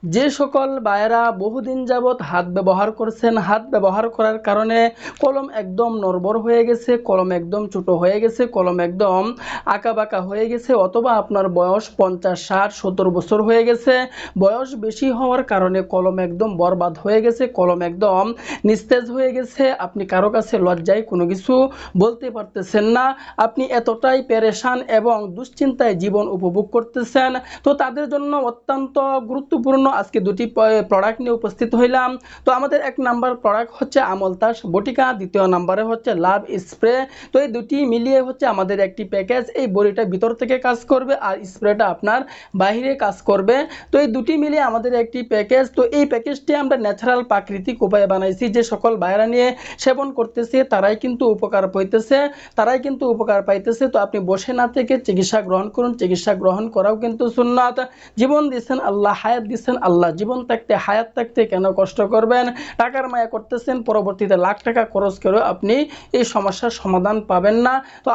যে সকল ভাইয়েরা বহুদিন যাবৎ হাত ব্যবহার করছেন, হাত ব্যবহার করার কারণে কলম একদম নড়বড় হয়ে গেছে, কলম একদম ছোট হয়ে গেছে, কলম একদম আঁকাবাঁকা হয়ে গেছে, অথবা আপনার বয়স 50, 60, 70 বছর হয়ে গেছে, বয়স বেশি হওয়ার কারণে কলম একদম বরবাদ হয়ে গেছে, কলম একদম নিস্তেজ হয়ে গেছে, আপনি কারো কাছে লজ্জায় কোনো কিছু বলতে পারতেছেন না, আপনি এতটাই পেরেশান এবং দুশ্চিন্তায় জীবন উপভোগ করতেছেন। তো তাদের জন্য অত্যন্ত গুরুত্বপূর্ণ আজকে দুটি প্রোডাক্ট নিয়ে উপস্থিত হইলাম। তো আমাদের এক নাম্বার প্রোডাক্ট হচ্ছে আমলতাস বটিকা, দ্বিতীয় নাম্বারে হচ্ছে লাভ স্প্রে। তো এই দুটি মিলিয়ে হচ্ছে আমাদের একটি প্যাকেজ। এই বড়িটা ভিতর থেকে কাজ করবে আর স্প্রেটা আপনার বাইরে কাজ করবে। তো এই দুটি মিলিয়ে আমাদের একটি প্যাকেজ। তো এই প্যাকেজটি আমরা ন্যাচারাল প্রাকৃতিক উপায়ে বানাইছি। যে সকল বাইরা নিয়ে সেবন করতেছে তারাই কিন্তু উপকার পাইতেছে, তো আপনি বসে না থেকে চিকিৎসা গ্রহণ করুন। চিকিৎসা গ্রহণ করাও কিন্তু সুন্নাত। জীবন দিচ্ছেন আল্লাহ, হায়াত দিচ্ছেন আল্লাহ, জীবন থাকতে হায়াত থাকতে কেন কষ্ট করবেন? টাকার মায়া করতেছেন, পরবর্তীতে লাখ টাকা খরচ করে আপনি এই সমস্যার সমাধান পাবেন না। তো